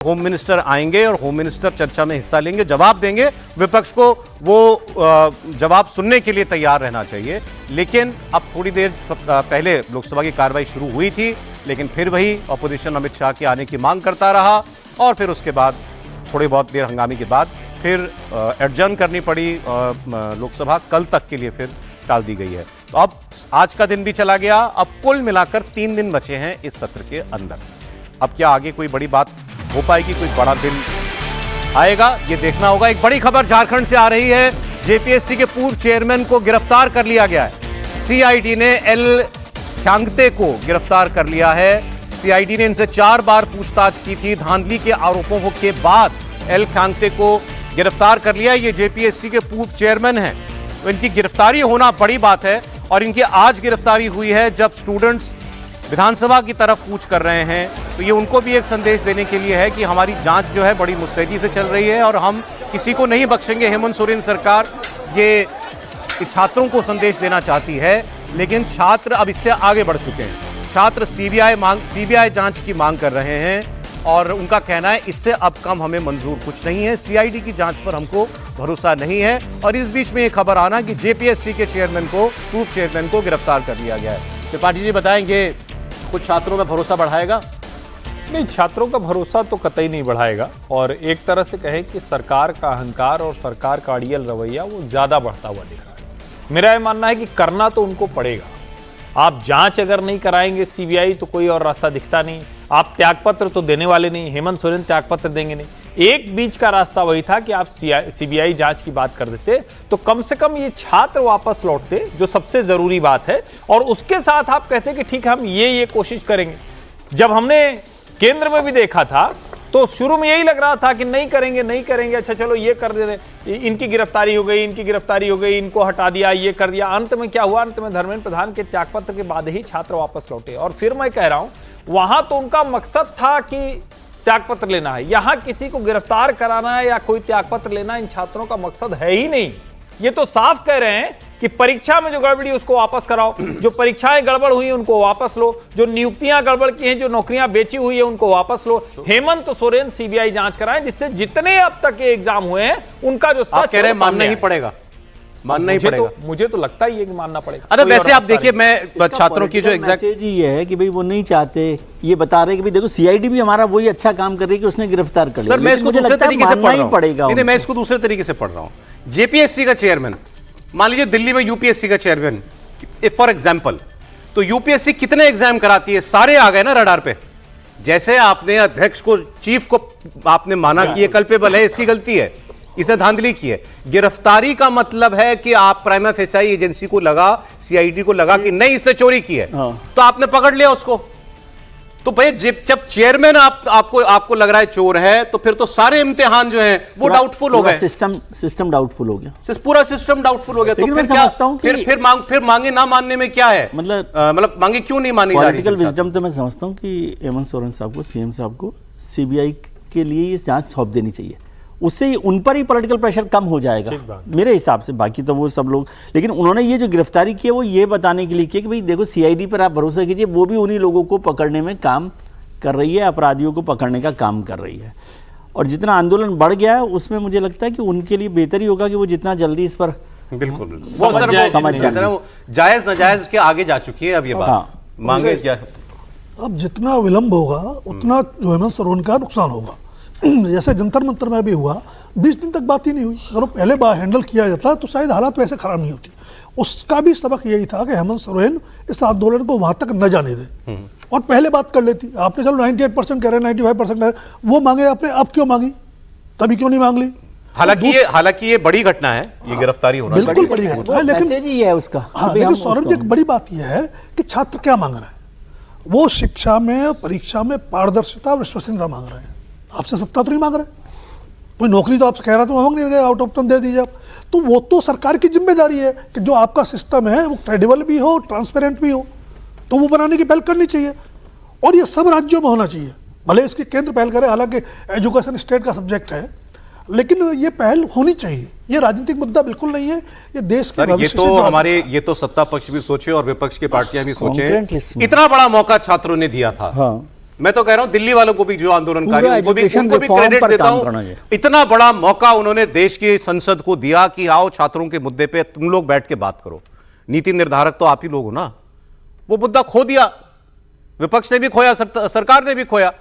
Home minister आएंगे और home minister चर्चा में हिस्सा लेंगे, जवाब देंगे। विपक्ष को वो जवाब सुनने के लिए तैयार रहना चाहिए। लेकिन अब थोड़ी देर पहले लोकसभा की कार्रवाई शुरू हुई थी, लेकिन फिर वही ऑपोजिशन अमित शाह के आने की मांग करता रहा और फिर उसके बाद थोड़ी बहुत देर हंगामे के बाद फिर एडजर्न करनी पड़ी लोकसभा, कल तक के लिए फिर टाल दी गई है। तो अब आज का दिन भी चला गया, अब कुल मिलाकर 3 दिन बचे हैं इस सत्र के अंदर। अब क्या आगे कोई बड़ी बात हो पाएगी, कोई बड़ा दिन आएगा, ये देखना होगा। एक बड़ी खबर झारखंड से आ रही है। जेपीएससी के पूर्व चेयरमैन को गिरफ्तार कर लिया गया है। सीआईडी ने एल ख्यांगते को गिरफ्तार कर लिया है। सीआईडी ने इनसे 4 बार पूछताछ की थी। धांधली के आरोपों के बाद एल ख्यांगते को गिरफ्तार कर लिया। ये जेपीएससी के पूर्व चेयरमैन हैं, तो इनकी गिरफ्तारी होना बड़ी बात है। और इनकी आज गिरफ्तारी हुई है जब स्टूडेंट्स विधानसभा की तरफ कूच कर रहे हैं, तो ये उनको भी एक संदेश देने के लिए है कि हमारी जांच जो है बड़ी मुस्तैदी से चल रही है और हम किसी को नहीं बख्शेंगे। हेमंत सोरेन सरकार ये छात्रों को संदेश देना चाहती है, लेकिन छात्र अब इससे आगे बढ़ चुके हैं। छात्र सीबीआई जांच की मांग कर रहे हैं और उनका कहना है इससे अब कम हमें मंजूर कुछ नहीं है, सीआईडी की जांच पर हमको भरोसा नहीं है। और इस बीच में ये खबर आना कि जेपीएससी के पूर्व चेयरमैन को गिरफ्तार कर लिया गया है। त्रिपाठी जी बताएंगे, कुछ छात्रों में भरोसा बढ़ाएगा? नहीं, छात्रों का भरोसा तो कतई नहीं बढ़ाएगा। और एक तरह से कहें कि सरकार का अहंकार और सरकार का अड़ियल रवैया वो ज्यादा बढ़ता हुआ दिख रहा है। मेरा यह मानना है कि करना तो उनको पड़ेगा। आप जांच अगर नहीं कराएंगे सीबीआई तो कोई और रास्ता दिखता नहीं। आप त्यागपत्र तो देने वाले नहीं, हेमंत सोरेन त्यागपत्र देंगे नहीं। एक बीच का रास्ता वही था कि आप सीबीआई जांच की बात कर देते तो कम से कम ये छात्र वापस लौटते, जो सबसे जरूरी बात है। और उसके साथ आप कहते कि ठीक है, हम ये कोशिश करेंगे। जब हमने केंद्र में भी देखा था तो शुरू में यही लग रहा था कि नहीं करेंगे, अच्छा चलो ये कर दे रहे, इनकी गिरफ्तारी हो गई, इनको हटा दिया, ये कर दिया। अंत में क्या हुआ? अंत में धर्मेंद्र प्रधान के त्यागपत्र के बाद ही छात्र वापस लौटे। और फिर मैं कह रहा हूं, वहां तो उनका मकसद था कि त्यागपत्र लेना है, यहां किसी को गिरफ्तार कराना है या कोई त्यागपत्र लेना इन छात्रों का मकसद है ही नहीं। ये तो साफ कह रहे हैं कि परीक्षा में जो गड़बड़ी उसको वापस कराओ, जो परीक्षाएं गड़बड़ हुई उनको वापस लो, जो नियुक्तियां गड़बड़ की हैं, जो नौकरियां बेची हुई है उनको वापस लो। हेमंत सोरेन सीबीआई जांच कराएं, जिससे जितने अब तक के एग्जाम हुए हैं उनका जो सच कह रहे हैं मानना ही पड़ेगा। मुझे तो लगता ही है कि मानना पड़ेगा। अच्छा, वैसे आप देखिए, मैं छात्रों की जो एग्जैक्ट मैसेज ही है कि भाई वो नहीं चाहते, ये बता रहे कि भाई देखो सीआईडी भी हमारा वही अच्छा काम कर रही है कि उसने गिरफ्तार कर लिया। सर, मैं इसको दूसरे तरीके से पढ़ रहा हूं। मैं इसको दूसरे तरीके से पढ़ रहा हूं। जेपीएससी का चेयरमैन, मान लीजिए दिल्ली में यूपीएससी का चेयरमैन फॉर एग्जांपल, तो यूपीएससी कितने एग्जाम कराती है? सारे आ गए ना रडार पे। जैसे आपने अध्यक्ष को, चीफ को आपने माना कि ये कल्पेबल है, इसकी गलती है, इसने धांधली की है। गिरफ्तारी का मतलब है कि आप प्राइमा फेसाई एजेंसी को लगा, सीआईडी को लगा कि नहीं इसने चोरी की है, तो आपने पकड़ लिया उसको। तो भाई जब चेयरमैन आपको लग रहा है चोर है, तो फिर तो सारे इम्तिहान जो हैं वो डाउटफुल हो गए। सिस्टम डाउटफुल हो गया, पूरा सिस्टम डाउटफुल हो गया। तो फिर क्या, फिर मांगे ना मानने में क्या है? मतलब मांगे क्यों नहीं मानी जा रही? पॉलिटिकल विजडम तो मैं समझता हूं कि हेमंत सोरेन साहब को, सीएम साहब को सीबीआई के लिए इस जांच सौंप देनी चाहिए। उससे उन पर ही पॉलिटिकल प्रेशर कम हो जाएगा मेरे हिसाब से। बाकी तो वो सब लोग, लेकिन उन्होंने ये जो गिरफ्तारी की है वो ये बताने के लिए की कि भाई देखो सीआईडी पर आप भरोसा कीजिए, वो भी उन्हीं लोगों को पकड़ने में काम कर रही है, अपराधियों को पकड़ने का काम कर रही है। और जितना आंदोलन बढ़ गया है उसमें मुझे लगता है कि उनके लिए बेहतर ही होगा कि वो जितना जल्दी इस पर बिल्कुल समझ जाए। जायज नाजायज के आगे जा चुकी है अब ये बात। मांगे अब जितना विलंब होगा उतना जो हेमंत सोरेन का नुकसान होगा। जैसे जंतर मंतर में भी हुआ, 20 दिन तक बात ही नहीं हुई। अगर वो पहले बार हैंडल किया जाता तो शायद हालात वैसे खराब नहीं होती। उसका भी सबक यही था कि हेमंत सोरेन इस आंदोलन को वहां तक न जाने दे और पहले बात कर लेती। आपने चलो 98% कह रहे हैं, 95% कह रहे हैं, वो मांगे आपने, अब क्यों मांगी? तभी क्यों नहीं मांग ली? हालांकि ये बड़ी घटना है, ये गिरफ्तारी होना बिल्कुल बड़ी घटना है, लेकिन सौरभ जी एक बड़ी बात यह है कि छात्र क्या मांग रहे हैं। वो शिक्षा में, परीक्षा में पारदर्शिता, विश्वसनीयता मांग रहे हैं। आपसे सत्ता तो नहीं मांग रहे, कोई नौकरी तो आपसे कह रहा तो मांग नहीं रहे, आउट ऑफ टर्न दे दीजिए आप। तो वो तो सरकार की जिम्मेदारी है कि जो आपका सिस्टम है वो क्रेडिबल भी हो, ट्रांसपेरेंट भी हो, तो वो बनाने की पहल करनी चाहिए। और ये सब राज्यों में होना चाहिए, भले इसकी केंद्र पहल करे। हालांकि एजुकेशन स्टेट का सब्जेक्ट है, लेकिन ये पहल होनी चाहिए। ये राजनीतिक मुद्दा बिल्कुल नहीं है, ये देश के भविष्य से जुड़ा मुद्दा है। ये तो सत्ता पक्ष भी सोचे और विपक्ष की पार्टियां भी सोचे। इतना बड़ा मौका छात्रों ने दिया था, मैं तो कह रहा हूं दिल्ली वालों को भी, जो आंदोलनकारी, पूरा उनको भी education क्रेडिट reform पर देता काम करना हूं। चाहिए। इतना बड़ा मौका उन्होंने देश की संसद को दिया कि आओ छात्रों के मुद्दे पे तुम लोग बैठ के बात करो। नीति निर्धारक तो आप ही लोग हो ना। वो मुद्दा खो दिया, विपक्ष ने भी खोया, सरकार ने भी खोया।